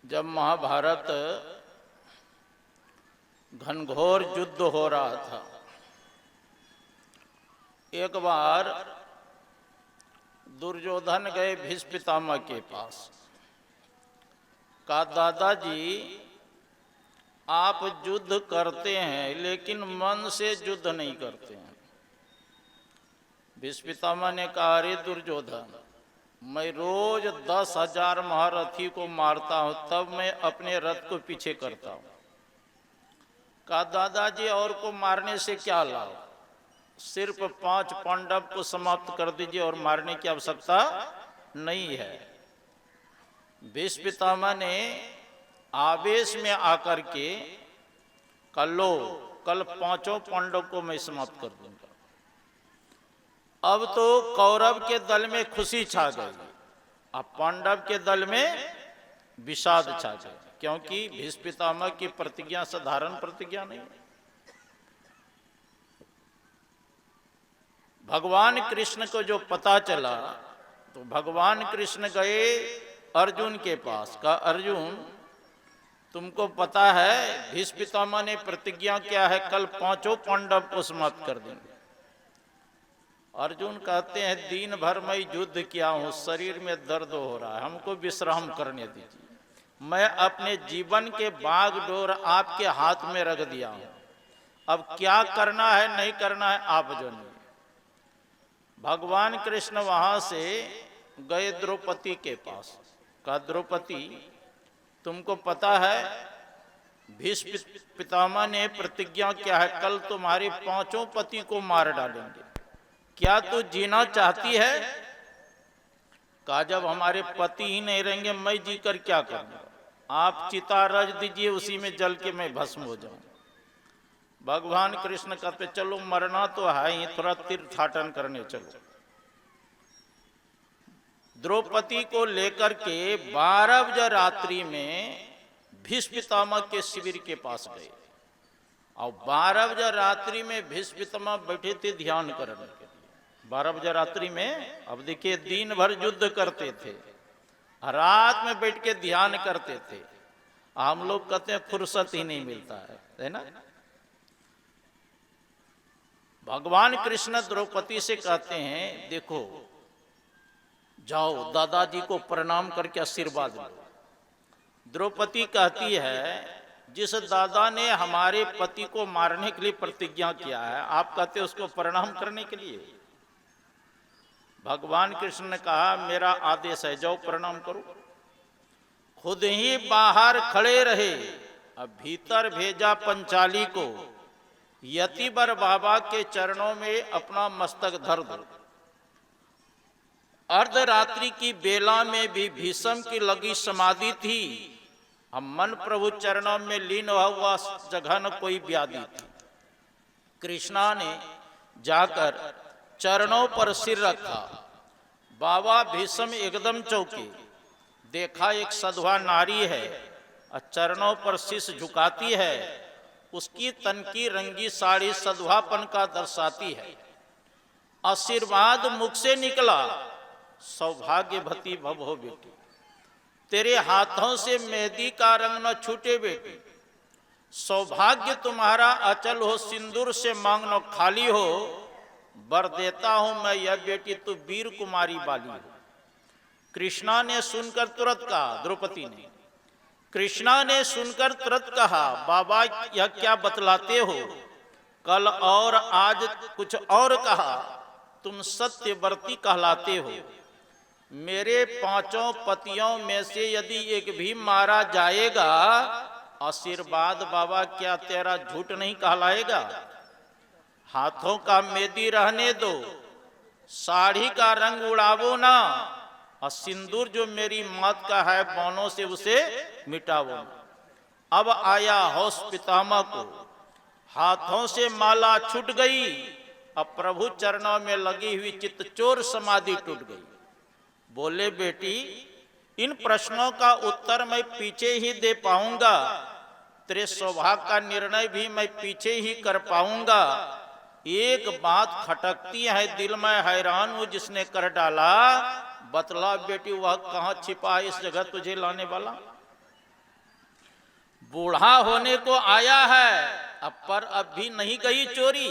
जब महाभारत घनघोर युद्ध हो रहा था, एक बार दुर्योधन गए भीष्म पितामह के पास। कहा, दादाजी आप युद्ध करते हैं लेकिन मन से युद्ध नहीं करते हैं। भीष्म पितामह ने कहा, अरे दुर्योधन, मैं रोज 10,000 महारथी को मारता हूं, तब मैं अपने रथ को पीछे करता हूं। कहा, दादाजी और को मारने से क्या लाभ, सिर्फ 5 पांडव को समाप्त कर दीजिए और मारने की आवश्यकता नहीं है। भीष्म पितामह ने आवेश में आकर के कल 5 पांडव को मैं समाप्त कर दूंगा। अब तो कौरव के दल में खुशी छा गई, अब पांडव के दल में विषाद छा गई, क्योंकि भीष्म पितामह की प्रतिज्ञा साधारण प्रतिज्ञा नहीं है। भगवान कृष्ण को जो पता चला तो भगवान कृष्ण गए अर्जुन के पास। कहा, अर्जुन तुमको पता है भीष्म पितामह ने प्रतिज्ञा किया है कल 5 पांडव को समाप्त कर देंगे। अर्जुन कहते हैं, दिन भर मैं युद्ध किया हूं, शरीर में दर्द हो रहा है, हमको विश्राम करने दीजिए। मैं अपने जीवन के बागडोर आपके हाथ में रख दिया हूं, अब क्या करना है नहीं करना है आप जानिए। भगवान कृष्ण वहां से गए द्रौपदी के पास। कहा, द्रौपदी तुमको पता है भीष्म पितामह ने प्रतिज्ञा किया है कल तुम्हारे 5 पति को मार डालेंगे, क्या तू जीना चाहती है? कहा, जब हमारे पति ही नहीं रहेंगे मैं जी कर क्या करूंगा, आप चिता रच दीजिए, उसी में जल के मैं भस्म हो जाऊं। भगवान कृष्ण कहते, चलो मरना तो है ही, थोड़ा तीर्थाटन करने चलो। द्रौपदी को लेकर के 12 बजे रात्रि में भीष्म पितामह के शिविर के पास गए और 12 बजे रात्रि में भीष्म पितामह बैठे थे ध्यान करने के लिए। 12 बजे रात्रि में, अब देखिए दिन भर युद्ध करते थे, रात में बैठ के ध्यान करते थे। हम लोग कहते हैं फुर्सत ही नहीं मिलता है ना। भगवान कृष्ण द्रौपदी से कहते हैं, देखो जाओ दादाजी को प्रणाम करके आशीर्वाद लो। द्रौपदी कहती है, जिस दादा ने हमारे पति को मारने के लिए प्रतिज्ञा किया है, आप कहते उसको प्रणाम करने के लिए। भगवान कृष्ण ने कहा, मेरा आदेश है, जाओ प्रणाम करो। खुद ही बाहर खड़े रहे, अब भीतर भेजा पंचाली को, यतिवर बाबा के चरणों में अपना मस्तक धर दो। अर्धरात्रि की बेला में भी भीष्म की लगी समाधि थी, हम मन प्रभु चरणों में लीन हुआ, जगह न कोई व्याधि थी। कृष्णा ने जाकर चरणों पर सिर रखा, बाबा भीष्म एकदम चौंके, देखा एक सधवा नारी है और चरणों पर शीश झुकाती है, उसकी तन की रंगी साड़ी सधवापन का दर्शाती है। आशीर्वाद मुख से निकला, सौभाग्यवती भव हो बेटी, तेरे हाथों से मेहंदी का रंग न छूटे बेटी, सौभाग्य तुम्हारा अचल हो, सिंदूर से मांग न खाली हो, वर देता हूं मैं यह बेटी तू वीर कुमारी वाली हो। कृष्णा ने सुनकर तुरंत कहा, द्रौपदी ने, कृष्णा ने सुनकर तुरंत कहा, बाबा यह क्या बतलाते हो, कल और आज कुछ और कहा, तुम सत्यव्रती कहलाते हो। मेरे 5 पतियों में से यदि एक भी मारा जाएगा, आशीर्वाद बाबा क्या तेरा झूठ नहीं कहलाएगा? हाथों का मेहंदी रहने दो, साड़ी का रंग उड़ावो ना, और सिंदूर जो मेरी मात का है बाणों से उसे मिटावो ना। अब आया होश पितामह को, हाथों से माला छूट गई, अब प्रभु चरणों में लगी हुई चित्तचोर समाधि टूट गई। बोले, बेटी इन प्रश्नों का उत्तर मैं पीछे ही दे पाऊंगा, तेरे सौभाग्य का निर्णय भी मैं पीछे ही कर पाऊंगा। एक बात खटकती है दिल में, हैरान हूं जिसने कर डाला, बतला बेटी वह कहां छिपा है इस जगह तुझे लाने वाला। बूढ़ा होने को आया है अब पर अब भी नहीं गई चोरी।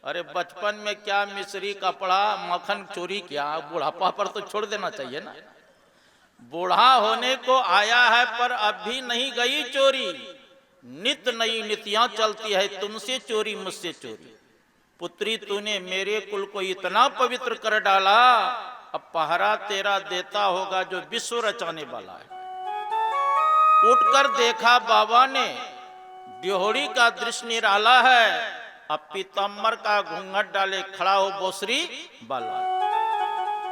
अरे बचपन में क्या मिश्री कपड़ा मक्खन चोरी किया, बुढ़ापा पर तो छोड़ देना चाहिए ना। बूढ़ा होने को आया है पर अब भी नहीं गई चोरी, नित नई नीतियां चलती है तुमसे चोरी मुझसे चोरी। पुत्री तूने मेरे कुल को इतना पवित्र कर डाला, अब पहरा तेरा देता होगा जो विश्व रचाने वाला है। उठकर देखा बाबा ने, ड्योहरी का दृश्य निराला है। अब पीताम्बर का घूंघट डाले खड़ा हो बोसरी बाला,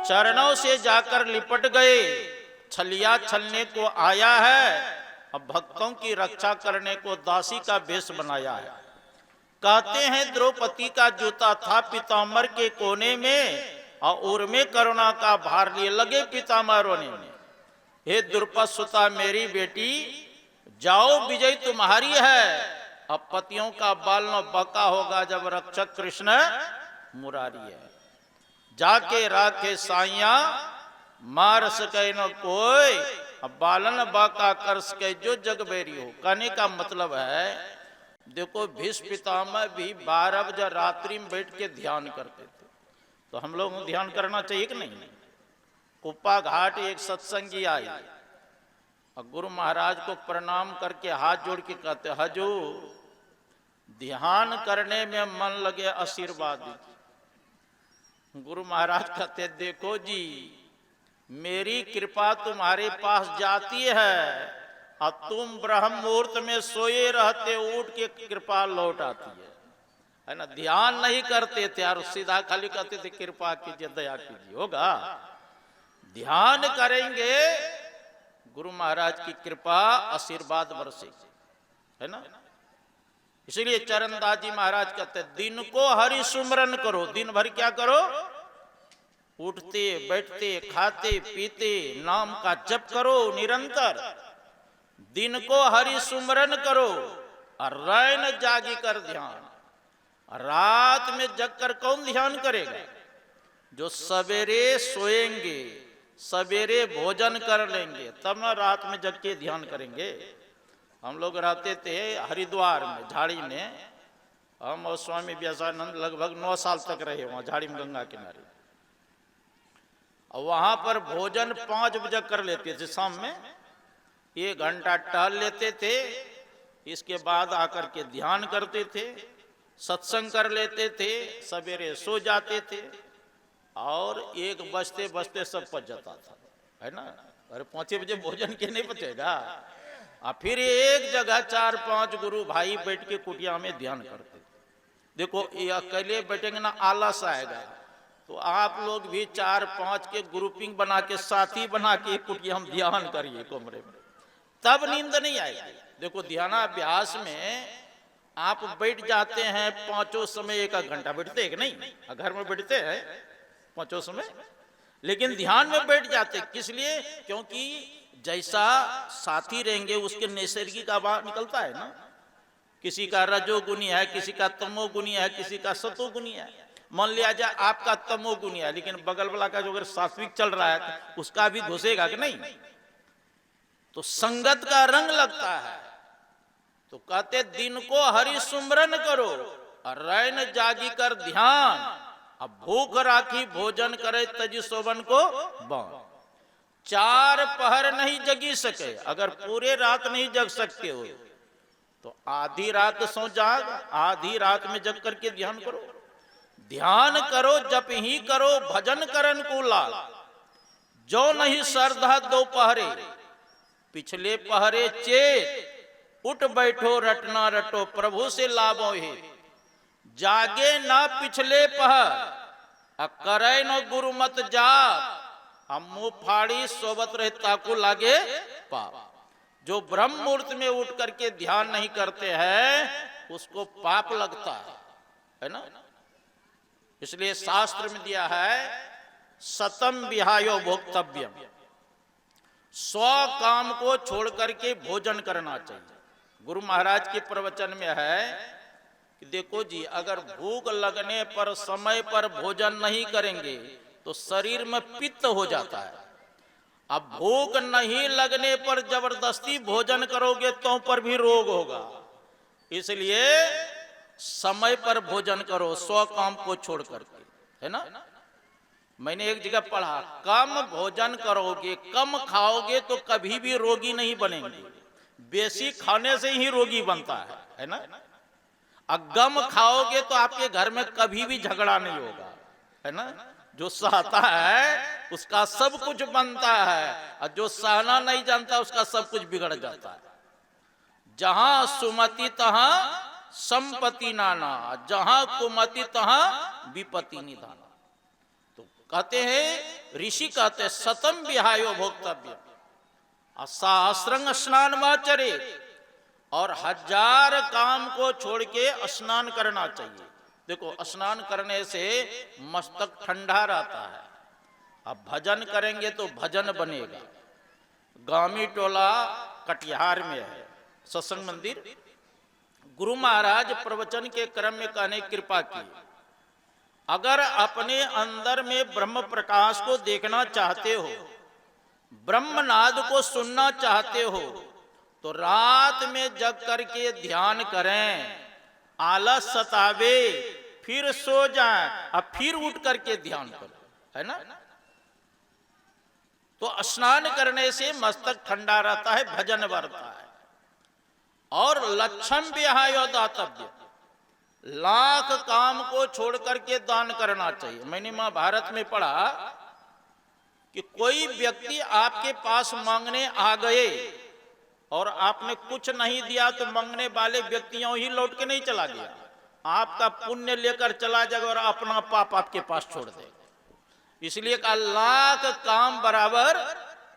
चरणों से जाकर लिपट गए। छलिया छलने को आया है, अब भक्तों की रक्षा करने को दासी का वेश बनाया है। कहते हैं द्रौपदी का जूता था पीताम्बर के कोने में, और में करुणा का भार लिए लगे पीताम्बर रोने में। हे द्रुपद सुता मेरी बेटी, जाओ विजय तुम्हारी है। अब पतियों का बाल न बका होगा जब रक्षक कृष्ण मुरारी है। जाके राखे साइया मार सके न कोई, अब बालन बाका कर सके जो जग बेरी हो। कहने का मतलब है देखो भीष्म पितामह भी 12 बजे रात्रि में बैठ के ध्यान करते थे, तो हम लोग ध्यान करना चाहिए कि नहीं। कुप्पा घाट एक सत्संगी आई और गुरु महाराज को प्रणाम करके हाथ जोड़ के कहते हजूर ध्यान करने में मन लगे आशीर्वाद दीजिए। गुरु महाराज कहते देखो जी मेरी कृपा तुम्हारे पास जाती है और तुम ब्रह्म मुहूर्त में सोए रहते उठ के कृपा लौट आती है ना। ध्यान नहीं करते थे और सीधा खाली कहते थे कृपा कीजिए दया कीजिए। होगा ध्यान करेंगे गुरु महाराज की कृपा आशीर्वाद बरसेगी, है ना। इसलिए चरणदास जी महाराज कहते दिन को हरि सुमरन करो। दिन भर क्या करो, उठते बैठते खाते पीते नाम का जप करो निरंतर। दिन को हरि सुमरन करो और रैन जागी कर ध्यान। रात में जग कर कौन ध्यान करेगा, जो सवेरे सोएंगे सवेरे भोजन कर लेंगे तब ना रात में जग के ध्यान करेंगे। हम लोग रहते थे हरिद्वार में झाड़ी में, हम और स्वामी व्यासानंद लगभग 9 साल तक रहे वहां झाड़ी में गंगा किनारे। और वहां पर भोजन 5 बजे कर लेते थे शाम में, 1 घंटा टहल लेते थे, इसके बाद आकर के ध्यान करते थे, सत्संग कर लेते थे, सवेरे सो जाते थे और 1 बजते बजते सब पच जाता था, है ना। अरे 5 बजे भोजन के नहीं पचेगा। और फिर एक जगह 4-5 गुरु भाई बैठ के कुटिया में ध्यान करते। देखो ये अकेले बैठेंगे ना आलस आएगा, तो आप लोग भी 4-5 के ग्रुपिंग बना के साथी बना के कुटिया हम ध्यान करिए कमरे में, तब नींद नहीं आएगी। देखो ध्यानाभ्यास में आप बैठ जाते हैं 5 समय 1 घंटा बैठते हैं कि नहीं, घर में बैठते हैं 5 समय, लेकिन ध्यान में बैठ जाते किस लिए, क्योंकि जैसा साथी रहेंगे उसके नैसर्गिक आवाज निकलता है ना। किसी का रजोगुनी है, किसी का तमोगुनी है, किसी का सतोगुनी है। मान लिया जाए आपका तमोगुनी है, लेकिन बगल वाला का जो अगर सात्विक चल रहा है तो उसका भी घुसेगा कि नहीं। तो संगत का रंग लगता है। तो कहते दिन को हरि सुमरन करो और रैन जागी कर ध्यान। अब भूख राखी भोजन करे तजी सोबन को बांध। 4 पहर नहीं जगी सके, अगर पूरे रात नहीं जग सकते हो तो आधी रात सो जाग, आधी रात में जग करके ध्यान करो। ध्यान करो जप ही करो भजन करन को लाल। जो नहीं श्रद्धा 2 पहरे, पिछले पहरे चेत उठ बैठो रटना रटो प्रभु से लाभो हे। जागे ना पिछले पहर करे न गुरु मत जाप। हम मुंह फाड़ी सोबत रहता को लागे पाप। जो ब्रह्म मुहूर्त में उठ करके ध्यान नहीं करते हैं उसको पाप लगता है ना। इसलिए शास्त्र में दिया है सतम विहायो भोक्तव्यम, 100 काम को छोड़ करके भोजन करना चाहिए। गुरु महाराज के प्रवचन में है कि देखो जी अगर भूख लगने पर समय पर भोजन नहीं करेंगे तो शरीर में पित्त हो जाता है अब भूख नहीं लगने पर जबरदस्ती भोजन करोगे तो पर भी रोग होगा। इसलिए समय पर भोजन करो, 100 काम को छोड़ करके, है ना। मैंने एक जगह पढ़ा, कम भोजन करोगे, कम खाओगे तो कभी भी रोगी नहीं बनेंगे, बेसी खाने से ही रोगी बनता है ना। अगम खाओगे तो आपके घर में कभी भी झगड़ा नहीं होगा, है ना। जो सहता है उसका सब कुछ बनता है, और जो सहना नहीं जानता उसका सब कुछ बिगड़ जाता है। जहां सुमति तहां संपत्ति नाना, जहां कुमति तहां विपत्ति निधाना। तो कहते हैं, ऋषि कहते हैं, सतम विहायो भोक्तव्य सहस्रंग स्नान माचरे, और 1000 काम को छोड़ के स्नान करना चाहिए। देखो, स्नान करने से मस्तक ठंडा रहता है। अब भजन करेंगे तो भजन बनेगा। गामी टोला कटिहार में है सत्संग मंदिर। गुरु महाराज प्रवचन के क्रम में कहने कृपा की, अगर अपने अंदर में ब्रह्म प्रकाश को देखना चाहते हो, ब्रह्मनाद को सुनना चाहते हो, तो रात में जग करके ध्यान करें। आलस सतावे फिर सो जाएं, अब फिर उठ करके ध्यान करो, है ना। तो स्नान करने से मस्तक ठंडा रहता है, भजन बढ़ता है। और लक्षम विहायो दातव्य, लाख काम को छोड़ करके दान करना चाहिए। मैंने महाभारत में पढ़ा कि कोई व्यक्ति आपके पास मांगने आ गए और आपने कुछ नहीं दिया, तो मांगने वाले व्यक्तियों ही लौट के नहीं चला गया, आपका पुण्य लेकर चला जाएगा और अपना पाप आपके पास छोड़ देगा। इसलिए कहा, लाख काम बराबर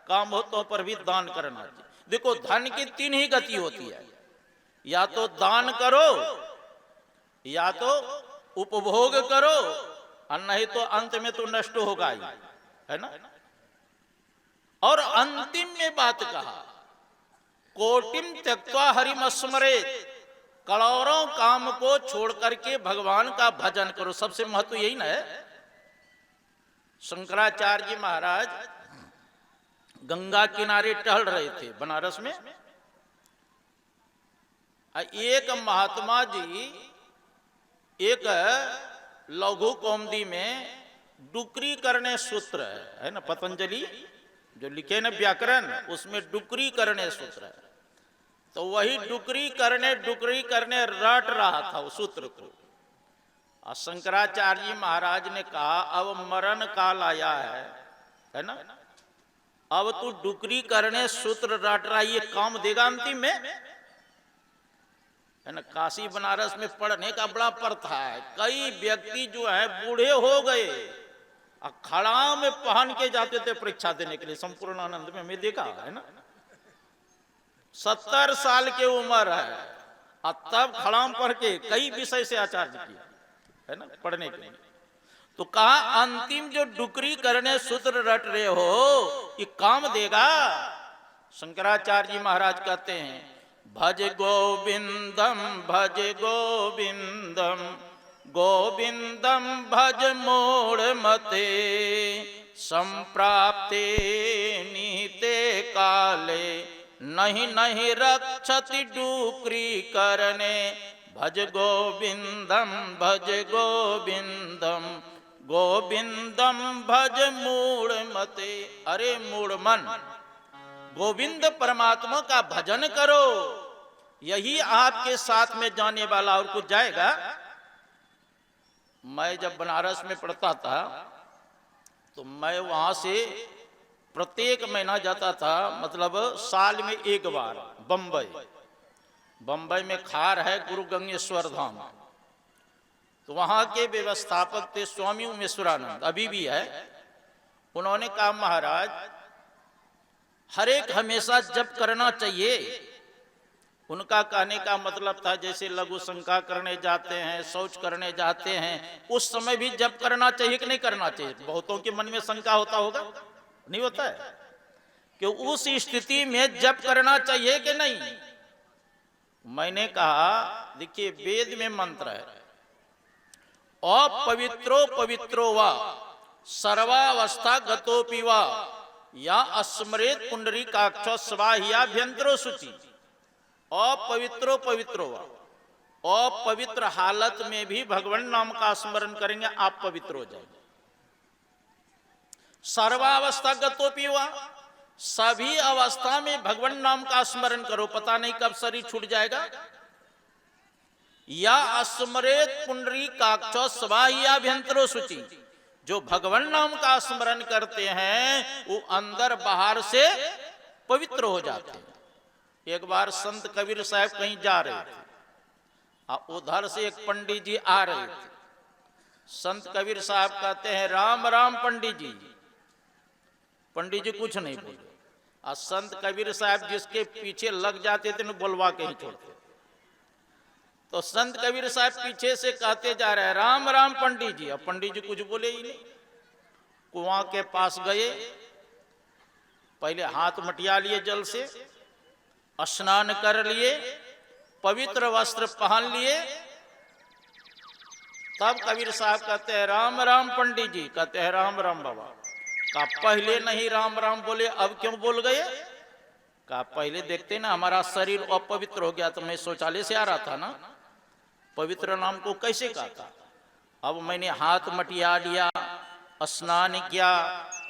काम होतों पर भी दान करना चाहिए। देखो, धन की 3 ही गति होती है, या तो दान करो, या तो उपभोग करो, और नहीं तो अंत में तो नष्ट होगा ही, है ना। और अंतिम में बात कहा, कोटिम त्यक्त्वा हरिम स्मरेत, करोड़ों काम को छोड़ करके भगवान का भजन करो। सबसे महत्व यही ना है। शंकराचार्य जी महाराज गंगा किनारे टहल रहे थे बनारस में। एक महात्मा जी एक लघु कौमुदी में डुकरी करने सूत्र है ना, पतंजलि जो लिखे ना व्याकरण, उसमें डुकरी करने सूत्र है। तो वही डुकरी करने रट रहा था उस सूत्र को। और शंकराचार्य जी महाराज ने कहा, अब मरण काल आया है ना, अब तू डुकरी करने सूत्र रट रहा, ये काम देगा अंतिम में, है ना। काशी बनारस में पढ़ने का बड़ा प्रथा है। कई व्यक्ति जो है बूढ़े हो गए, अखाड़ा में पहन के जाते थे परीक्षा देने के लिए। संपूर्णानंद में मैं देखा है ना, 70 साल की उम्र है, और तब खड़ाम पढ़ के कई विषय से आचार्य किया, है ना, पढ़ने के लिए। तो कहा, अंतिम जो डुकरी करने सूत्र रट रहे हो, ये काम देगा। शंकराचार्य जी महाराज कहते हैं, भज गोविंदम भज गोविंदम, गोविंदम भज मोड़ मते, संप्राप्ते नीते काले, नहीं नहीं रक्षति डुकरी करने, भज गोविंदम भज गोविंदम, गोविंदम भज मूढ़ मते। अरे मूढ़ मन, गोविंद परमात्मा का भजन करो, यही आपके साथ में जाने वाला, और कुछ जाएगा। मैं जब बनारस में पढ़ता था तो मैं वहां से प्रत्येक महीना जाता था, मतलब साल में एक बार बंबई में खार है गुरु गंगेश्वर धाम। तो वहां के व्यवस्थापक थे स्वामी उमेश्वरानंद, अभी भी है। उन्होंने कहा, महाराज हर एक हमेशा जप करना चाहिए। उनका कहने का मतलब था, जैसे लघु शंका करने जाते हैं, शौच करने जाते हैं, उस समय भी जप करना चाहिए कि नहीं करना चाहिए। बहुतों के मन में शंका होता होगा, नहीं होता है कि उस स्थिति में जप करना चाहिए कि नहीं। मैंने कहा, देखिए वेद में मंत्र है, अपवित्रो पवित्रो वा सर्वावस्था गतोपि वा या अस्मरेत पुंडरीकाक्ष स्वाह्याभ्यंतरो शुचि, अपवित्रो पवित्रो वा, अपवित्र हालत में भी भगवान नाम का स्मरण करेंगे आप पवित्र हो जाएंगे। सर्वावस्था गतोपि वा, सभी अवस्था में भगवान नाम का स्मरण करो, पता नहीं कब शरीर छूट जाएगा। या अस्मरेत पुंडरीकाक्ष स्वाह्याभ्यंतरो शुचि, जो भगवान नाम का स्मरण करते हैं वो अंदर बाहर से पवित्र हो जाते हैं। एक बार संत कबीर साहब कहीं जा रहे थे, उधर से एक पंडित जी आ रहे थे। संत कबीर साहब कहते हैं राम राम पंडित जी। पंडित जी कुछ नहीं बोले, और संत कबीर साहब जिसके पीछे लग जाते थे न बोलवा के ही छोड़ते। तो संत कबीर साहब पीछे से कहते जा रहे हैं राम राम पंडित जी। अब पंडित जी कुछ बोले ही नहीं। कुआं के पास गए, पहले हाथ मटिया लिए जल से, स्नान कर लिए, पवित्र वस्त्र पहन लिए। तब कबीर साहब कहते हैं राम राम पंडित जी। कहते हैं राम राम बाबा। कहा पहले नहीं राम राम बोले, अब क्यों बोल गए? कहा पहले देखते ना हमारा शरीर अपवित्र हो गया तो मैं शौचालय से आ रहा था ना, पवित्र नाम को कैसे कहता। अब मैंने हाथ मटिया लिया, स्नान किया,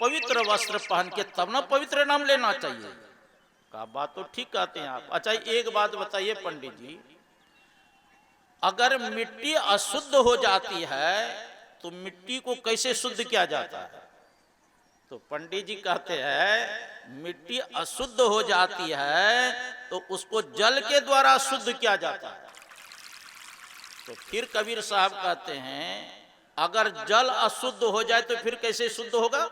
पवित्र वस्त्र पहन के तब ना पवित्र नाम लेना चाहिए। कहा बात तो ठीक कहते हैं आप। अच्छा एक बात बताइए पंडित जी, अगर मिट्टी अशुद्ध हो जाती है तो मिट्टी को कैसे शुद्ध किया जाता है? तो पंडित जी कहते हैं मिट्टी अशुद्ध हो जाती है तो उसको जल के द्वारा शुद्ध किया जाता है। तो फिर कबीर साहब कहते हैं अगर जल अशुद्ध हो जाए तो फिर कैसे शुद्ध होगा?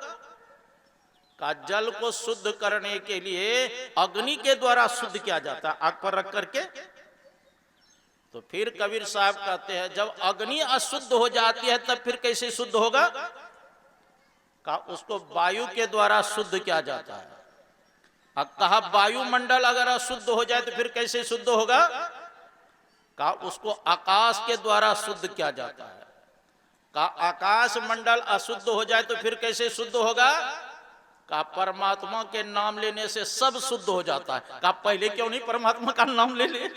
का जल को शुद्ध करने के लिए अग्नि के द्वारा शुद्ध किया जाता है, आग पर रख करके। तो फिर कबीर साहब कहते हैं जब अग्नि अशुद्ध हो जाती है तब फिर कैसे शुद्ध होगा? का उसको वायु के द्वारा शुद्ध किया जाता है। अब कहा वायुमंडल अगर अशुद्ध हो जाए तो फिर कैसे शुद्ध होगा? का उसको आकाश के द्वारा शुद्ध किया जाता है। का आकाश मंडल अशुद्ध हो जाए तो फिर कैसे शुद्ध होगा? का परमात्मा के नाम लेने से सब शुद्ध हो जाता है। का पहले क्यों नहीं परमात्मा का नाम ले ले,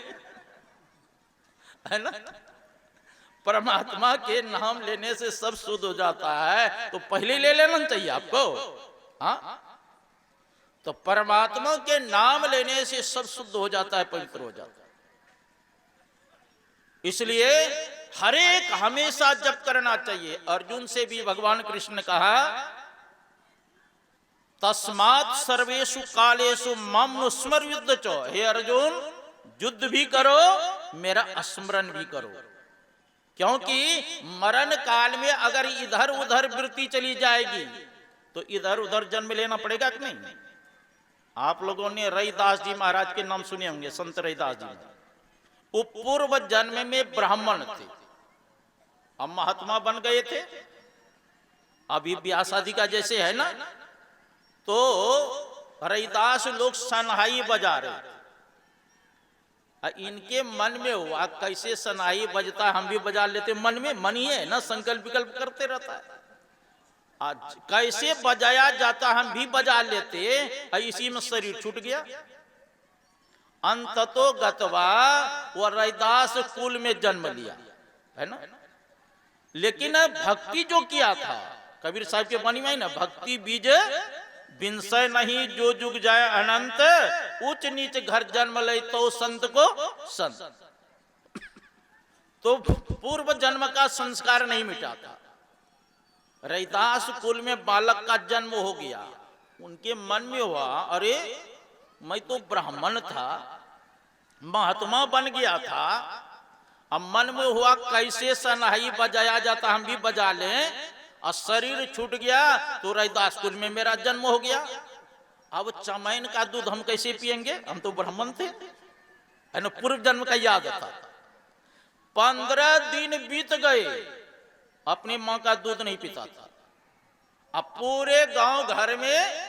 है ना? परमात्मा के नाम लेने से सब शुद्ध हो जाता है तो पहले ले लेना चाहिए आपको। हाँ, तो परमात्मा के नाम लेने से सब शुद्ध हो जाता है, पवित्र हो जाता है। इसलिए हर एक हमेशा जप करना चाहिए। अर्जुन से भी भगवान कृष्ण ने कहा तस्मात् सर्वेषु कालेषु मम स्मर युद्ध चो। हे अर्जुन युद्ध भी करो, मेरा स्मरण भी करो, क्योंकि मरण काल में अगर इधर उधर वृत्ति चली जाएगी तो इधर उधर जन्म लेना पड़ेगा कि नहीं? आप लोगों ने रैदास जी महाराज के नाम सुने होंगे, संत रैदास जी। वो पूर्व जन्म में ब्राह्मण थे, अब महात्मा बन गए थे। अभी ब्याह शादी का जैसे है ना, तो रैदास लोग सनहाई बजा रहे थे। इनके मन में हुआ कैसे सनाई बजता हम भी बजा लेते। मन में मन ही है ना, संकल्प विकल्प करते रहता है। आज कैसे बजाया जाता हम भी बजा लेते, इसी में शरीर छूट गया। अंततो गतवा वो रैदास कुल में जन्म लिया, है ना। लेकिन भक्ति जो किया था कबीर साहब के वाणी में ना, भक्ति बीज विंसय नहीं जो जुग जाए अनंत, उच्च नीच घर जन्म ले तो संत को संत। तो पूर्व जन्म का संस्कार नहीं मिटा था। रैदास कुल में बालक का जन्म हो गया, उनके मन में हुआ अरे मैं तो ब्राह्मण था, महात्मा बन गया था। अब मन में हुआ कैसे सनाई बजाया जाता हम भी बजा लें, और शरीर छूट गया तो रैदास कुल में मेरा जन्म हो गया। अब चमैन का दूध हम कैसे पिएंगे, हम तो ब्राह्मण थे, है ना। पूर्व जन्म का याद था। 15 दिन बीत गए, अपनी मां का दूध नहीं पीता था। अब पूरे गांव घर में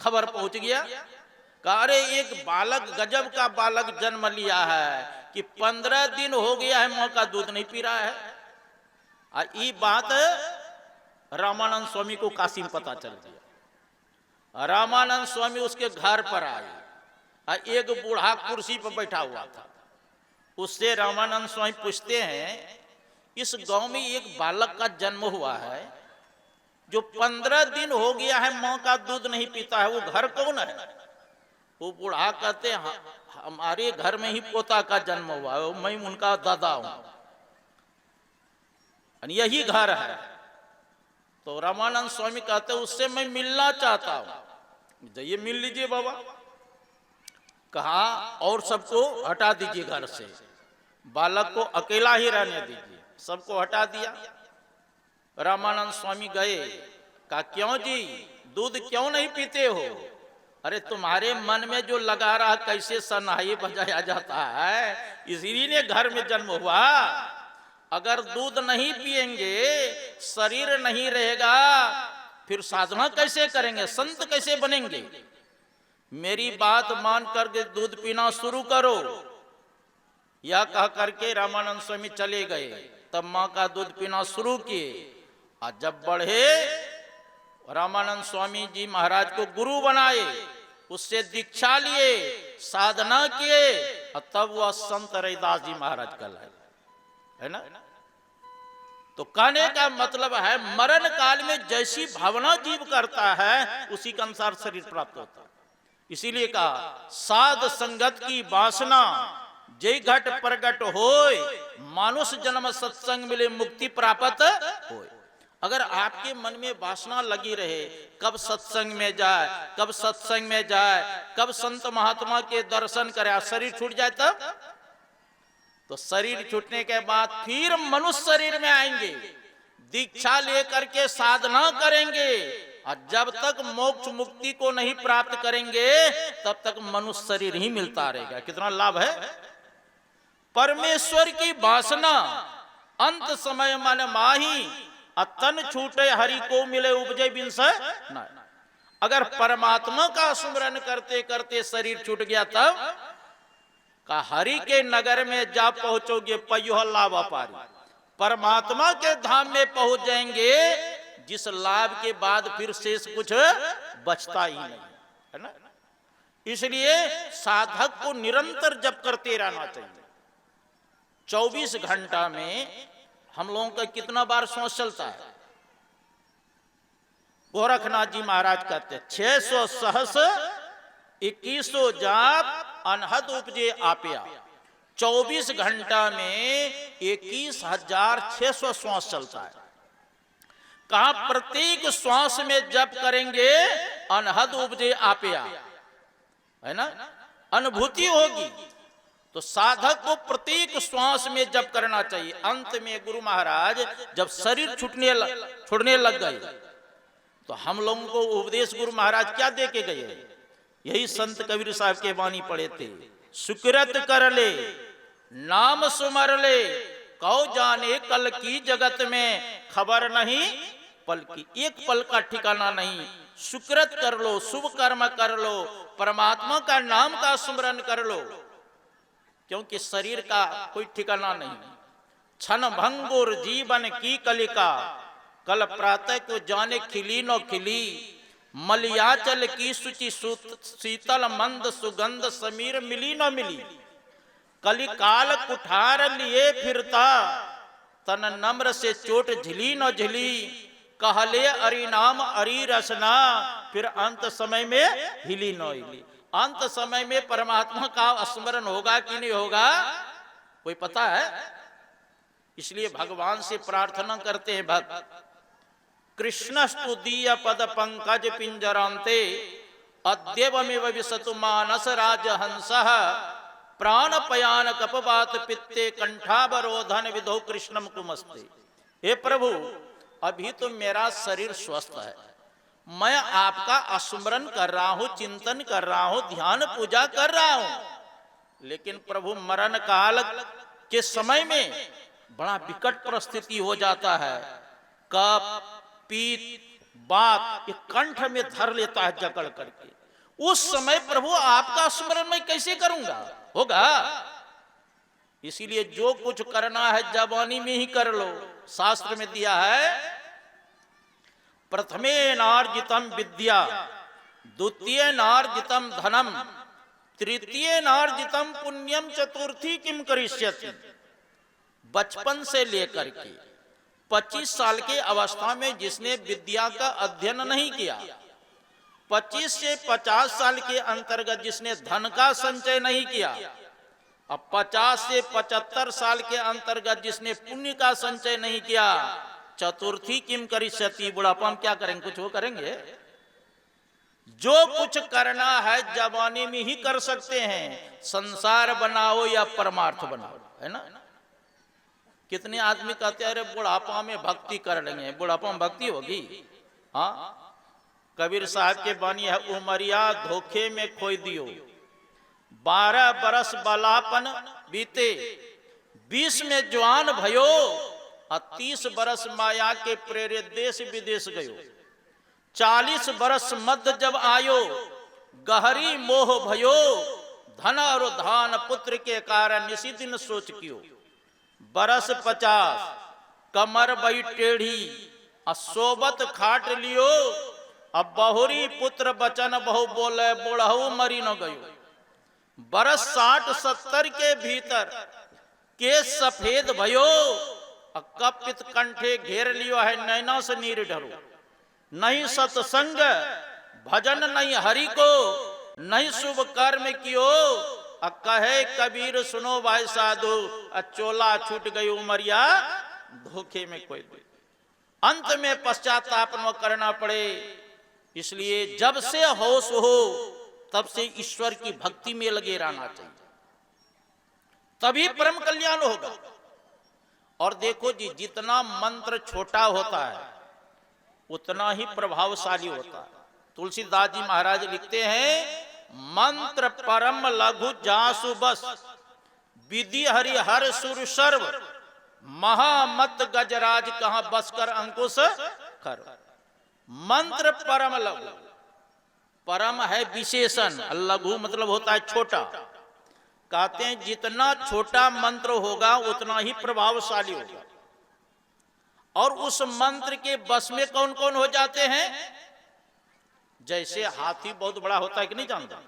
खबर पहुंच गया, अरे एक बालक गजब का बालक जन्म लिया है कि 15 दिन हो गया है मां का दूध नहीं पी रहा है। और ये बात रामानंद स्वामी को काशी में पता चल गया। रामानंद स्वामी उसके घर पर आए और एक बूढ़ा कुर्सी पर बैठा हुआ था। उससे रामानंद स्वामी पूछते हैं, इस गांव में एक बालक का जन्म हुआ है जो 15 दिन हो गया है मां का दूध नहीं पीता है, वो घर कौन है? वो बूढ़ा कहते हैं, हमारे घर में ही पोता का जन्म हुआ है, मैं उनका दादा हूं, यही घर है। तो रामानंद स्वामी कहते उससे मैं मिलना चाहता हूं। जाइए मिल लीजिए बाबा। कहा और सबको हटा दीजिए घर से, बालक को अकेला ही रहने दीजिए। सबको हटा दिया। रामानंद स्वामी गए। कहा क्यों जी, दूध क्यों नहीं पीते हो? अरे तुम्हारे मन में जो लगा रहा कैसे सनाई बजाया जाता है, इसीलिए घर में जन्म हुआ। अगर दूध नहीं पिएंगे, शरीर नहीं रहेगा, फिर साधना कैसे करेंगे, संत कैसे बनेंगे? मेरी बात मान करके दूध पीना शुरू करो। यह कह करके रामानंद स्वामी चले गए। तब मां का दूध पीना शुरू किए। और जब बढ़े, रामानंद स्वामी जी महाराज को गुरु बनाए, उससे दीक्षा लिए, साधना किए, और तब वह संत रैदास जी महाराज कहलाए, है ना। तो कहने का मतलब है, मरण काल में जैसी भावना जीव करता है उसी के अनुसार शरीर प्राप्त होता है। इसीलिए कहा, साध संगत की वासना जय घट प्रगट होय, मानुष जन्म सत्संग मिले मुक्ति प्राप्त होय। अगर आपके मन में वासना लगी रहे, कब सत्संग में जाए, कब सत्संग में जाए, कब संत महात्मा के दर्शन करे, शरीर छूट जाए तब, तो शरीर छूटने के बाद फिर मनुष्य शरीर में आएंगे, दीक्षा लेकर के साधना करेंगे, और जब तक मोक्ष मुक्ति को नहीं प्राप्त करेंगे तब तक मनुष्य शरीर ही मिलता रहेगा। कितना लाभ है। परमेश्वर की वासना अंत समय मन माही, तन छूटे हरि को मिले उपजे बिंस। अगर परमात्मा का स्मरण करते करते शरीर छूट गया, तब का हरि के नगर में जा पहुंचोगे पयोह लाभ अपारी, परमात्मा के धाम में पहुंच जाएंगे, जिस लाभ के बाद फिर शेष कुछ बचता ही नहीं, है ना। इसलिए साधक को निरंतर जप करते रहना चाहिए। 24 घंटा में हम लोगों का कितना बार श्वास चलता है? गोरखनाथ जी महाराज कहते 600 सहस 2100 जाप अनहद उपजे आपिया। 24 घंटा में 21,600 श्वास चलता है। कहा प्रत्येक श्वास में जप करेंगे अनहद उपजे आपिया, है ना, अनुभूति होगी। तो साधक को प्रत्येक श्वास में जप करना चाहिए। अंत में गुरु महाराज जब शरीर छूटने लग गए, तो हम लोगों को उपदेश गुरु महाराज क्या दे के गए? यही संत कबीर साहब के वाणी पढ़े थे, सुकृत कर ले नाम सुमर ले, कौ जाने कल की जगत में खबर नहीं पल की। एक पल का ठिकाना नहीं। सुकृत कर लो, शुभ कर्म कर लो, परमात्मा का नाम का स्मरण कर लो, क्योंकि शरीर का कोई ठिकाना नहीं। क्षण भंगुर जीवन की कलिका, कल प्रातः को जाने खिली न खिली, मलियाचल की सुचि शीतल मंद सुगंध समीर मिली न मिली, कलिकाल कुठार लिए फिरता, तन नम्र से चोट झिली न झिली, कहले अरि नाम अरि रसना, फिर अंत समय में हिली न हिली। अंत समय में परमात्मा का स्मरण होगा कि नहीं होगा, कोई पता है? इसलिए भगवान से प्रार्थना करते हैं भक्त, कृष्णस्तु दीय पद पंकज पिंजरांते, अद्यवमेव विसतु मानस राजहंसः, प्राण पयान कपवात पित्ते कंठावरोधन विधौ कृष्णम कुमस्ते। हे प्रभु, अभी तो मेरा शरीर स्वस्थ है, मैं आपका स्मरण कर रहा हूं, चिंतन कर रहा हूं, ध्यान पूजा कर रहा हूं, लेकिन प्रभु मरण काल के समय में बड़ा विकट परिस्थिति हो जाता है। कफ पीत बात ये कंठ में धर लेता है जकड़ करके। उस समय प्रभु आपका स्मरण मैं कैसे करूंगा? होगा। इसीलिए जो कुछ करना है जवानी में ही कर लो। शास्त्र में दिया है, प्रथमे नार्जितम विद्या द्वितीय नार्जितम धनम तृतीय नार्जितम पुण्यम चतुर्थी किम करिष्यति। बचपन से लेकर के 25 साल के अवस्था में जिसने विद्या का अध्ययन नहीं किया, 25 से 50 साल के अंतर्गत जिसने धन का संचय नहीं किया, अब 50 से 75 साल के अंतर्गत जिसने पुण्य का संचय नहीं किया, चतुर्थी किम करिष्यति, बुढ़ापा हम क्या करेंगे, कुछ वो करेंगे। जो कुछ करना है जवानी में ही कर सकते हैं, संसार बनाओ या परमार्थ बनाओ, है ना। कितने आदमी कहते हैं अरे बुढ़ापा में भक्ति कर लेंगे, बुढ़ापा में भक्ति होगी। हाँ, कबीर साहब के बानी है, उमरिया धोखे में खोई दियो, 12 बरस बालापन बीते, 20 में जवान भयो, 30 बरस माया के प्रेरित देश विदेश गयो, 40 बरस मध्य जब आयो, गहरी मोह भयो, धन और धान पुत्र के कारण इसी दिन सोच कियो, बरस 50 कमर बई टेढ़ी, सोबत खाट लियो, अब बहुरी पुत्र बचन बहु बोले, बुढ़ऊ मरी न गयो, बरस 60-70 के भीतर केस सफेद भयो, कपित कंठे घेर लियो है, नैना से नीर ढरो, नहीं सत्संग भजन नहीं हरि को, नहीं शुभ कर्म कियो, कहे कबीर सुनो भाई साधु, चोला छूट गई उमरिया धोखे में कोई दे। अंत में पश्चाताप न करना पड़े, इसलिए जब से होश हो तब से ईश्वर की भक्ति में लगे रहना चाहिए, तभी परम कल्याण होगा। और देखो जी, जितना मंत्र छोटा होता है उतना ही प्रभावशाली होता है। तुलसीदास जी महाराज लिखते हैं, मंत्र परम लघु जासु बस, विधि हरि हर सुर सर्व, महामत गजराज कहां बस कर अंकुश कर। मंत्र परम लघु, परम है विशेषण, लघु मतलब होता है छोटा। कहते हैं जितना छोटा मंत्र होगा उतना ही प्रभावशाली होगा। और उस मंत्र के बस में कौन कौन हो जाते हैं, जैसे हाथी बहुत बड़ा होता है कि नहीं जानता,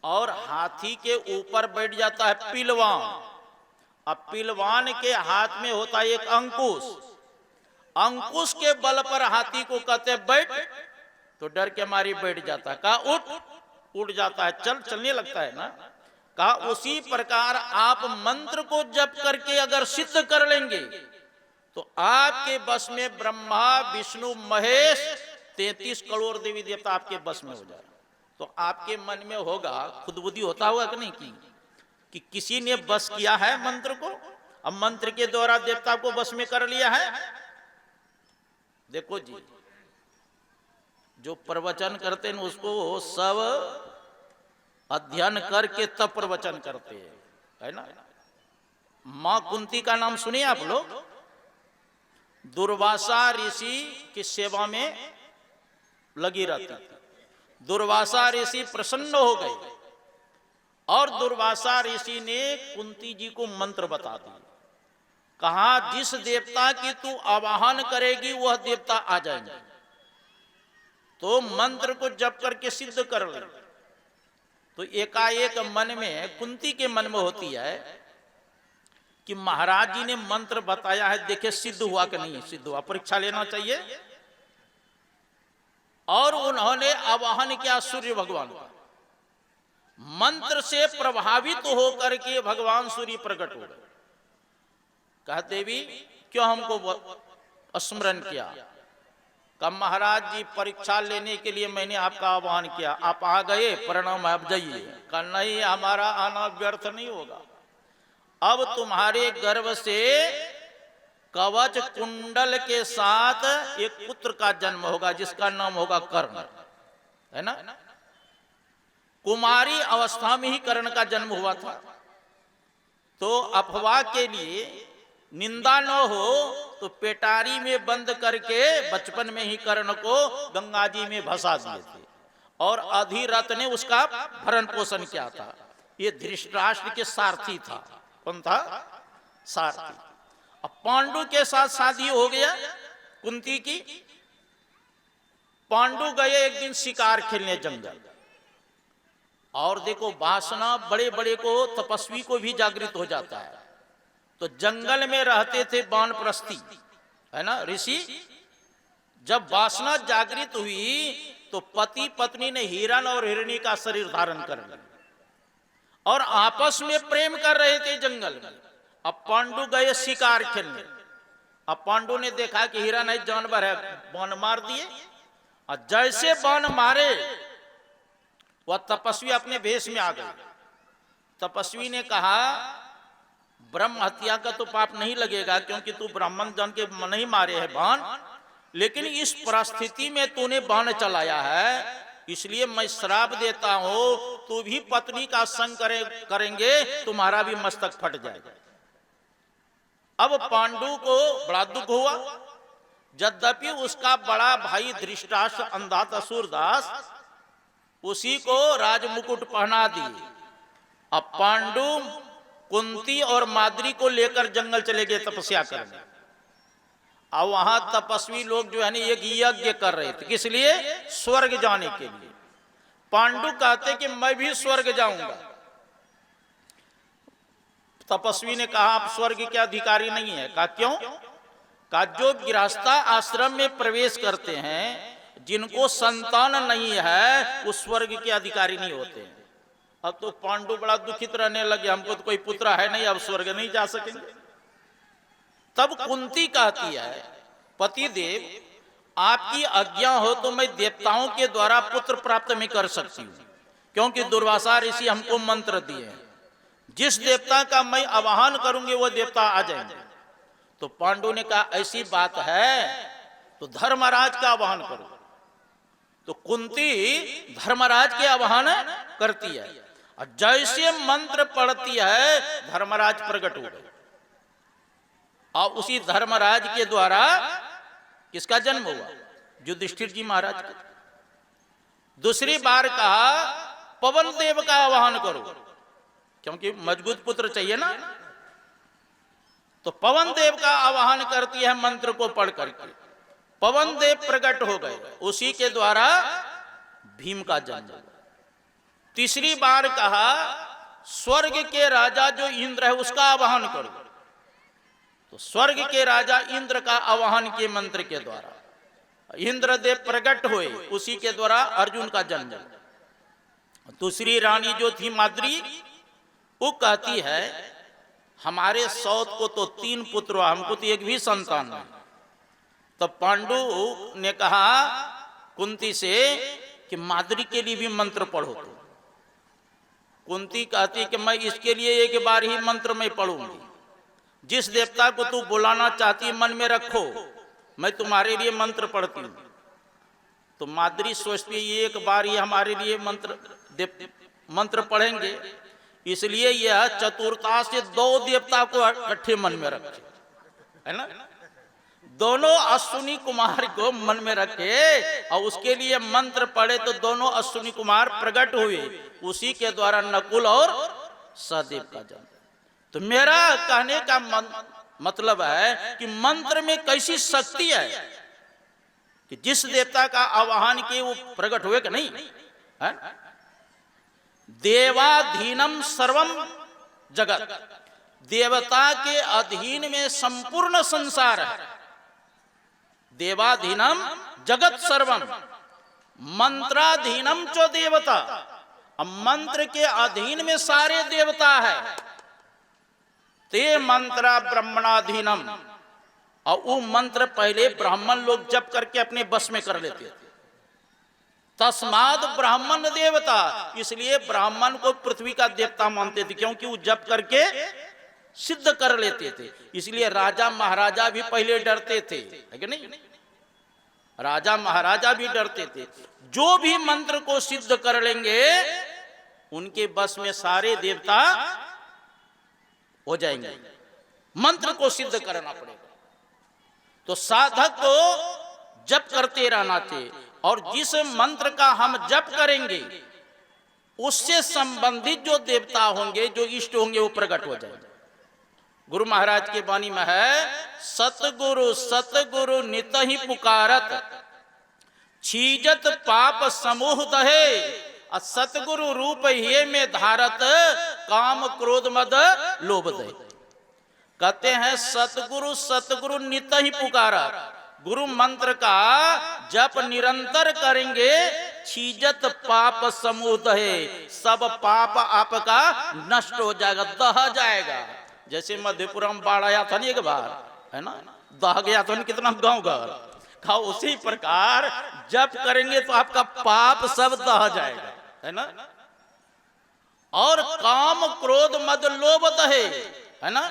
और हाथी के ऊपर बैठ जाता है पिलवान, अब पिलवान के हाथ में होता है एक अंकुश, अंकुश के बल पर हाथी को कहते हैं बैठ, तो डर के मारी बैठ जाता है, कहा उठ जाता है, चलने लगता है ना। कहा उसी प्रकार आप मंत्र को जप करके अगर सिद्ध कर लेंगे तो आपके बस में ब्रह्मा विष्णु महेश 33 करोड़ देवी देवता आपके बस में हो जाए। तो आपके मन में होगा, खुद बुद्धि होता होगा कि नहीं कि किसी ने बस किया है मंत्र को, अब मंत्र के द्वारा देवता को बस में कर लिया है। देखो जी, जो प्रवचन करते हैं उसको सब अध्ययन करके तब प्रवचन करते हैं, है ना। मां कुंती का नाम सुनिए आप लोग, दुर्वासा ऋषि की सेवा में लगी रहती थी। दुर्वासा ऋषि प्रसन्न हो गए और दुर्वासा ऋषि ने कुंती जी को मंत्र बता दिया, कहा जिस देवता की तू आवाहन करेगी वह देवता आ जाएंगे, तो मंत्र को जप करके सिद्ध कर ले। तो एकाएक मन में, कुंती के मन में होती है कि महाराज जी ने मंत्र बताया है, देखे सिद्ध हुआ कि नहीं सिद्ध हुआ, परीक्षा लेना चाहिए। और उन्होंने आवाहन किया सूर्य भगवान का, मंत्र से प्रभावित होकर के भगवान सूर्य प्रकट हो गए। कहा देवी क्यों हमको स्मरण किया? कहा महाराज जी परीक्षा लेने के लिए मैंने आपका आह्वान किया, आप आ गए, प्रणाम आप जाइए। कहा नहीं, हमारा आना व्यर्थ नहीं होगा, अब तुम्हारे गर्भ से कवच कुंडल के साथ एक पुत्र का जन्म होगा जिसका नाम होगा कर्ण, है ना। कुमारी अवस्था में ही कर्ण का जन्म हुआ था। तो अफवाह के लिए निंदा न हो तो पेटारी में बंद करके बचपन में ही कर्ण को गंगा जी में भसा दिए थे और अधिरथ ने उसका भरण पोषण किया था। ये धृतराष्ट्र के सारथी था। कौन था? सारथी। अब पांडु के साथ शादी हो गया कुंती की, पांडु गए एक दिन शिकार खेलने जंगल, और देखो वासना बड़े बड़े को, तपस्वी को भी जागृत हो जाता है। तो जंगल में रहते थे वानप्रस्थी, है ना ऋषि। जब वासना जागृत हुई तो पति पत्नी ने हिरण और हिरणी का शरीर धारण कर लिया और आपस में प्रेम कर रहे थे जंगल में। अब पांडु गए शिकार खेलने। अब पांडु ने देखा कि हिरण है, जानवर है, बाण मार दिए। और जैसे बाण मारे वह तपस्वी अपने भेष में आ गए। तपस्वी ने कहा, ब्रह्म हत्या का तो पाप नहीं लगेगा क्योंकि तू ब्राह्मण जान के नहीं मारे है बाण, लेकिन इस परिस्थिति में तूने बाण चलाया है, इसलिए मैं श्राप देता हूं, तू भी पत्नी का संग करेंगे, तुम्हारा भी मस्तक फट जाएगा। अब पांडु को बड़ा दुख हुआ, यद्यपि उसका बड़ा भाई धृतराष्ट्र अंधा असुरदास उसी को राजमुकुट पहना दिए। अब पांडु कुंती और माद्री को लेकर जंगल चले गए तपस्या करने। अब वहां तपस्वी लोग जो है ना एक यज्ञ कर रहे थे, किस लिए? स्वर्ग जाने के लिए। पांडु कहते कि मैं भी स्वर्ग जाऊंगा। तपस्वी ने कहा, आप स्वर्ग के अधिकारी नहीं है। कहा क्यों? कहा जो गृहस्था आश्रम में प्रवेश करते हैं, जिनको संतान नहीं है, वो स्वर्ग के अधिकारी नहीं होते हैं। अब तो पांडु बड़ा दुखित रहने लगे, हमको तो कोई पुत्र है नहीं, अब स्वर्ग नहीं जा सकेंगे। तब कुंती कहती है, पतिदेव आपकी आज्ञा हो तो मैं देवताओं के द्वारा पुत्र प्राप्त में कर सकती हूँ, क्योंकि दुर्वासा ऋषि हमको मंत्र दिए हैं, जिस देवता का मैं आवाहन करूंगी वो देवता आ जाएंगे। तो पांडु ने कहा ऐसी बात है तो धर्मराज का आवाहन करो। तो कुंती धर्मराज के आवाहन करती है, और जैसे मंत्र पढ़ती है धर्मराज प्रकट हो गए। और उसी धर्मराज के द्वारा किसका जन्म हुआ? युधिष्ठिर जी महाराज का। दूसरी बार कहा पवन देव का आवाहन करो, क्योंकि मजबूत पुत्र चाहिए ना। तो पवन देव का आवाहन करती है मंत्र को पढ़ करके। पवन देव प्रकट हो गए, उसी के द्वारा भीम का जन्म हुआ। तीसरी बार कहा स्वर्ग के राजा जो इंद्र है उसका आवाहन करो। तो स्वर्ग के राजा इंद्र का आवाहन के मंत्र के द्वारा इंद्रदेव प्रकट हुए, उसी के द्वारा अर्जुन का जन्म हुआ। दूसरी रानी जो थी माद्री, वो कहती है हमारे सौत को तो 3 पुत्र हुआ, हमको तो एक भी संतान नहीं। तो पांडु ने कहा कुंती से कि माद्री के लिए भी मंत्र पढ़ो। तो कुंती कहती कि मैं इसके लिए एक बार ही मंत्र में पढ़ूंगी, जिस देवता को तू बुलाना चाहती मन में रखो, मैं तुम्हारे लिए मंत्र पढ़ती हूं। तो माद्री सोचती है एक बार ही हमारे लिए मंत्र पढ़ेंगे, इसलिए यह चतुरता से 2 देवता को इकट्ठे मन में रखे, है ना। दोनों अश्विनी कुमार को मन में रखे और उसके लिए मंत्र पढ़े, तो दोनों अश्विनी कुमार प्रकट हुए, उसी के द्वारा नकुल और सहदेव का जन्म। तो मेरा कहने का मतलब है कि मंत्र में कैसी शक्ति है कि जिस देवता का आवाहन किए वो प्रकट हुए कि नहीं है? देवाधीनम सर्वम जगत, देवता के अधीन में संपूर्ण संसार है। देवाधीनम जगत सर्वम मंत्राधीनम चो देवता, अब मंत्र के अधीन में सारे देवता है। ते मंत्रा ब्रह्मणाधीनम, और वो मंत्र पहले ब्राह्मण लोग जप करके अपने बस में कर लेते थे। तस्माद ब्राह्मण देवता, इसलिए ब्राह्मण को पृथ्वी का देवता मानते थे, क्योंकि वो जप करके सिद्ध कर लेते थे। इसलिए राजा महाराजा भी पहले डरते थे, है कि नहीं? राजा महाराजा भी डरते थे। जो भी मंत्र को सिद्ध कर लेंगे उनके बस में सारे देवता हो जाएंगे। मंत्र को सिद्ध करना पड़ेगा। तो साधक को जप करते रहना चाहिए, और जिस मंत्र का हम जप करेंगे उससे संबंधित जो देवता होंगे, जो इष्ट होंगे, वो प्रकट हो जाएंगे। गुरु महाराज की वाणी में है, सतगुरु सतगुरु नित ही पुकारत, छीजत पाप समूह दहे, सतगुरु रूप ये में धारत, काम क्रोध मद लोभ दहे। कहते हैं सतगुरु सतगुरु नित ही पुकारा, गुरु मंत्र का जप निरंतर करेंगे, छीजत पाप समूह दहे, सब पाप आपका नष्ट हो जाएगा, दह जाएगा। जैसे मध्यपुरा में बाढ़ आया था नहीं एक बार, है ना, दह गया था कितना गांव घर का, उसी प्रकार जप करेंगे तो आपका पाप सब दह जाएगा, है ना। और काम क्रोध मद लोभ दहे, है ना,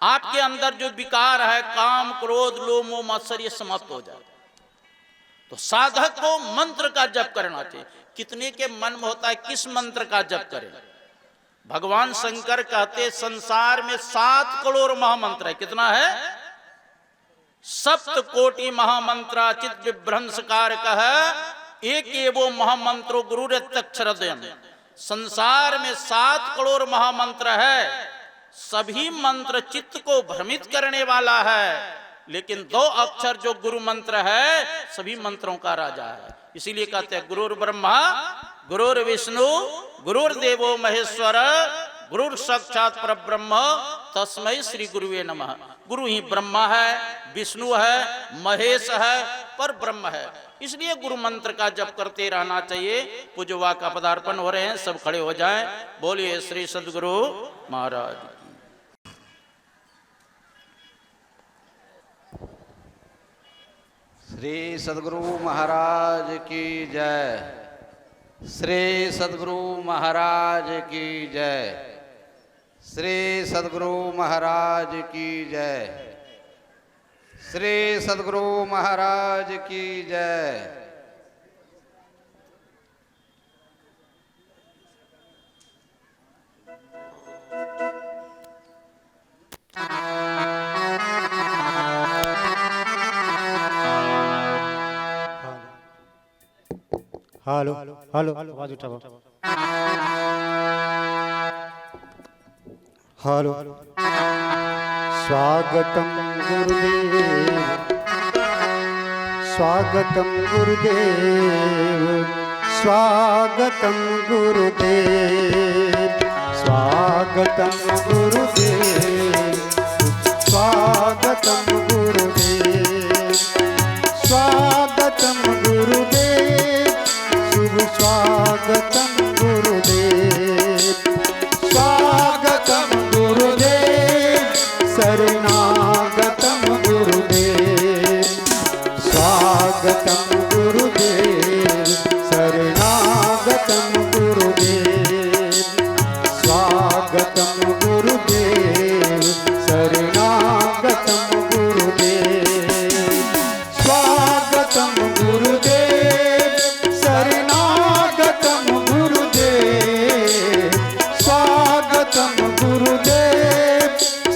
आपके अंदर जो विकार है काम क्रोध लोभ मोह मत्सर ये समाप्त हो जाए। तो साधक को मंत्र का जप करना चाहिए। कितने के मन में होता है किस मंत्र का जप करें? भगवान शंकर कहते संसार में 7 करोड़ महामंत्र है। कितना है? 7 कोटि महामंत्र चित विभ्रंशकार कह, एक एवो महामंत्रो गुरु रेतक्षरदयन। संसार में 7 करोड़ महामंत्र है, सभी मंत्र चित्त को भ्रमित करने वाला है, लेकिन 2 अक्षर जो गुरु मंत्र है सभी मंत्रों का राजा है। इसीलिए कहते हैं गुरुर ब्रह्मा गुरुर विष्णु गुरुर्देवो महेश्वर गुरुर साक्षात परब्रह्म तस्मै श्री गुरुवे नमः। गुरु ही ब्रह्मा है, विष्णु है, महेश है, पर ब्रह्म है। इसलिए गुरु मंत्र का जप करते रहना चाहिए। पूजवा का पदार्पण हो रहे हैं, सब खड़े हो जाएं। बोलिए श्री सद्गुरु महाराज। श्री सद्गुरु महाराज की जय। श्री सद्गुरु महाराज की जय। श्री सद्गुरु महाराज की जय। श्री सद्गुरु महाराज की जय। हेलो हेलो आवाज उठाओ। हेलो। स्वागतम गुरुदेव, स्वागतम गुरुदेव, स्वागतम गुरुदेव, स्वागतम गुरुदेव, स्वागतम गुरुदेव, स्वागतम गुरुदेव, शुभ स्वागतम गुरुदेव, स्वागतम गुरुदेव, शरणागतम गुरुदेव, स्वागतम गुरुदेव, शरणागतम गुरुदेव, स्वागतम गुरुदेव, शरणागतम गुरुदेव, स्वागतम गुरुदेव, शरणागतम गुरुदेव, स्वागतम गुरुदेव,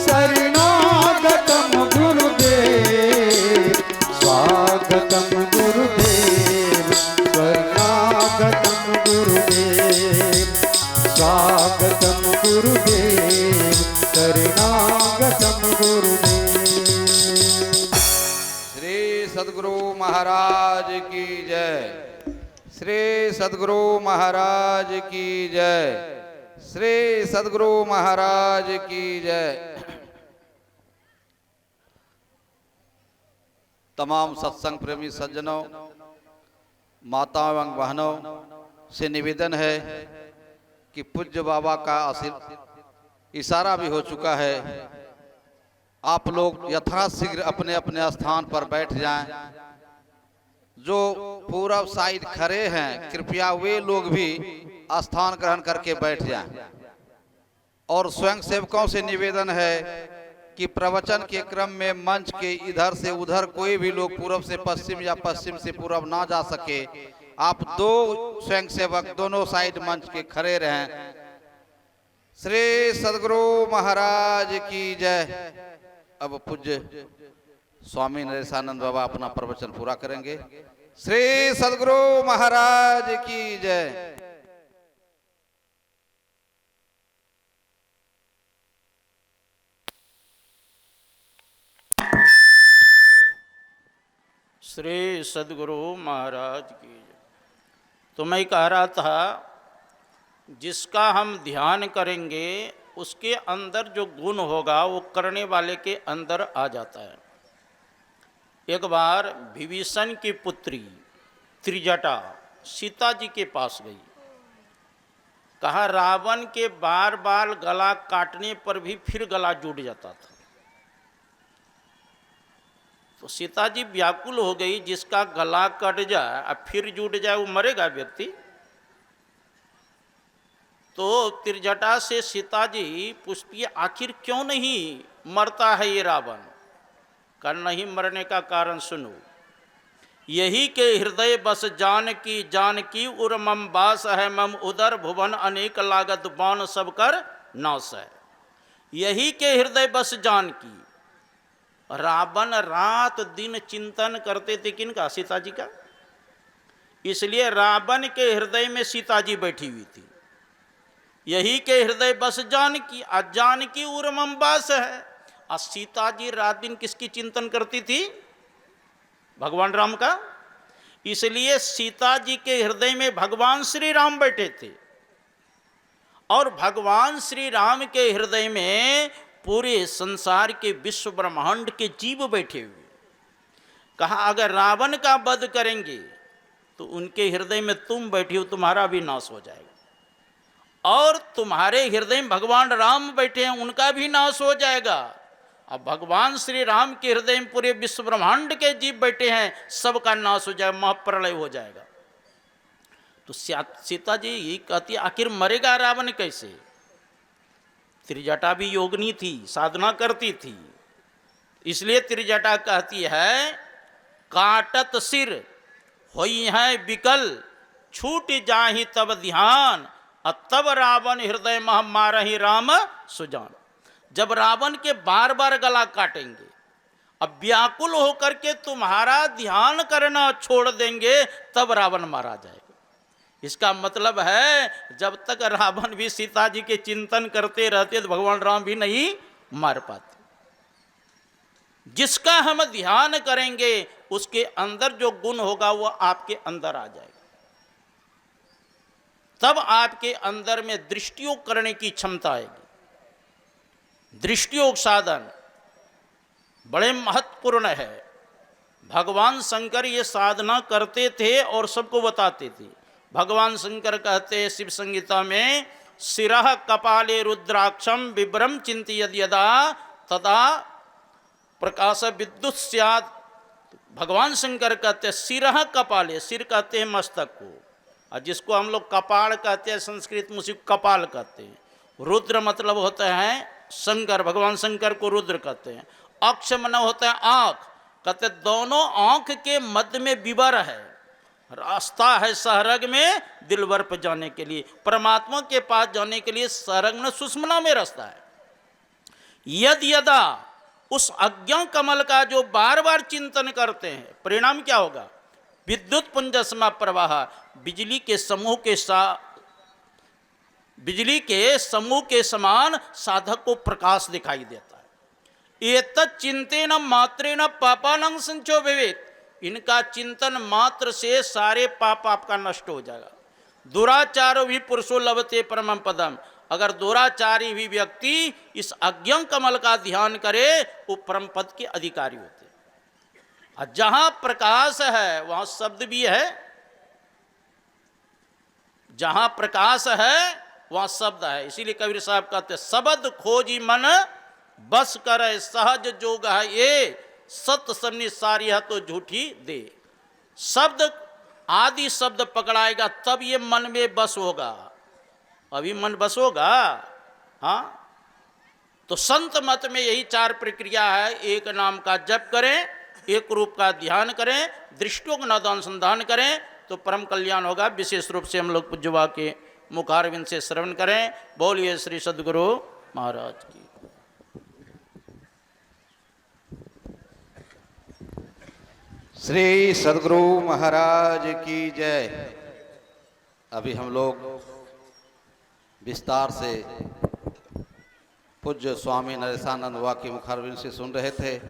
शरणागतम गुरुदेव, स्वागतम गुरुदेव, शरणागतम गुरुदेव, स्वागतम गुरुदेव, शरणागतम गुरुदेव। श्री सद्गुरु महाराज की जय। श्री सद्गुरु महाराज की जय। श्री सद्गुरु महाराज की जय। तमाम सत्संग प्रेमी सज्जनों, माताओं एवं बहनों से निवेदन है कि पूज्य बाबा का इशारा भी हो चुका है। आप लोग यथाशीघ्र अपने अपने स्थान पर बैठ जाएं। जो पूरब साइड खड़े हैं कृपया वे लोग भी स्थान ग्रहण करके बैठ जाएं। और स्वयं सेवकों से निवेदन है कि प्रवचन के क्रम में मंच के इधर से उधर कोई भी लोग पूरब से पश्चिम या पश्चिम से पूरब ना जा सके। आप 2 स्वयं सेवक दोनों साइड मंच के खड़े रहें। श्री सद्गुरु महाराज की जय। अब पूज्य स्वामी नरेशानंद बाबा अपना प्रवचन पूरा करेंगे। श्री सद्गुरु महाराज की जय। श्री सद्गुरु महाराज की जय। तो मैं कह रहा था, जिसका हम ध्यान करेंगे उसके अंदर जो गुण होगा वो करने वाले के अंदर आ जाता है। एक बार विभीषण की पुत्री त्रिजटा सीता जी के पास गई। कहा, रावण के बार बार गला काटने पर भी फिर गला जुड़ जाता था। तो सीता जी व्याकुल हो गई, जिसका गला कट जाए अब फिर जुड़ जाए वो मरेगा व्यक्ति। तो त्रिजटा से सीता जी पूछती है, आखिर क्यों नहीं मरता है ये रावण? कल नहीं मरने का कारण सुनो। यही के हृदय बस जानकी उर मम बास है, मम उदर भुवन अनेक लागत बाण सब कर नाश है। यही के हृदय बस जानकी। रावण रात दिन चिंतन करते थे किनका? सीता जी का। इसलिए रावण के हृदय में सीता जी बैठी हुई थी। यही के हृदय बस जानकी, अजानकी उर मम बास है। और सीता जी रात दिन किसकी चिंतन करती थी? भगवान राम का। इसलिए सीता जी के हृदय में भगवान श्री राम बैठे थे और भगवान श्री राम के हृदय में पूरे संसार के विश्व ब्रह्मांड के जीव बैठे हुए। कहा, अगर रावण का वध करेंगे तो उनके हृदय में तुम बैठी हो, तुम्हारा भी नाश हो जाएगा। और तुम्हारे हृदय में भगवान राम बैठे हैं, उनका भी नाश हो जाएगा। अब भगवान श्री राम के हृदय में पूरे विश्व ब्रह्मांड के जीव बैठे हैं, सबका नाश हो जाएगा, महाप्रलय हो जाएगा। तो सीता जी ये कहती, आखिर मरेगा रावण कैसे? त्रिजटा भी योगिनी थी, साधना करती थी। इसलिए त्रिजटा कहती है, काटत सिर होई है विकल, छूट जाहि तब ध्यान, तब रावण हृदय मह मारहि राम सुजान। जब रावण के बार बार गला काटेंगे, अब व्याकुल होकर के तुम्हारा ध्यान करना छोड़ देंगे, तब रावण मारा जाएगा। इसका मतलब है, जब तक रावण भी सीता जी के चिंतन करते रहते तो भगवान राम भी नहीं मार पाते। जिसका हम ध्यान करेंगे उसके अंदर जो गुण होगा वो आपके अंदर आ जाएगा। तब आपके अंदर में दृष्टियोग करने की क्षमता आएगी। दृष्टियोग साधन बड़े महत्वपूर्ण है। भगवान शंकर ये साधना करते थे और सबको बताते थे। भगवान शंकर कहते हैं शिव संगीता में, शिरः कपाले रुद्राक्षम विभ्रम चिंतयद यदा तदा प्रकाश विद्युत स्यात्। भगवान शंकर कहते हैं शिरः कपाले, सिर कहते हैं मस्तक को, और जिसको हम लोग कपाल कहते हैं, संस्कृत में उसी कपाल कहते हैं। रुद्र मतलब होता है शंकर, भगवान शंकर को रुद्र कहते हैं। अक्ष मन होता है आँख, कहते दोनों आँख के मध्य में विवर है, रास्ता है सहरग में दिलवर पर जाने के लिए, परमात्मा के पास जाने के लिए सहरग में सुषुम्ना में रास्ता है। यद यदा उस अज्ञा कमल का जो बार बार चिंतन करते हैं, परिणाम क्या होगा? विद्युत पुंजस्मा प्रवाह, बिजली के समूह के समान साधक को प्रकाश दिखाई देता है। एतत् चिंतेन मात्रेण पापानां संचो विवेक। इनका चिंतन मात्र से सारे पाप आपका नष्ट हो जाएगा। दुराचारो भी पुरुषो लभते परमं पदम। अगर दुराचारी भी व्यक्ति इस अज्ञान कमल का ध्यान करे, वो परम पद के अधिकारी होते। और जहां प्रकाश है वहां शब्द भी है, जहां प्रकाश है वहां शब्द है। इसीलिए कबीर साहब कहते, शब्द खोजी मन बस करे, सहज जोग है ये, सत सन्नी सारी है तो झूठी दे। शब्द आदि शब्द पकड़ाएगा तब ये मन में बस होगा। अभी मन बस होगा? हाँ। तो संत मत में यही चार प्रक्रिया है। एक नाम का जप करें, एक रूप का ध्यान करें, दृष्टियों का अनुसंधान करें, तो परम कल्याण होगा। विशेष रूप से हम लोग पूज्यवा के मुखारविंद से श्रवण करें। बोलिए श्री सद्गुरु महाराज की। श्री सद्गुरु महाराज की जय। अभी हम लोग विस्तार से पूज्य स्वामी नरेशानंद वा के मुखारविंद से सुन रहे थे।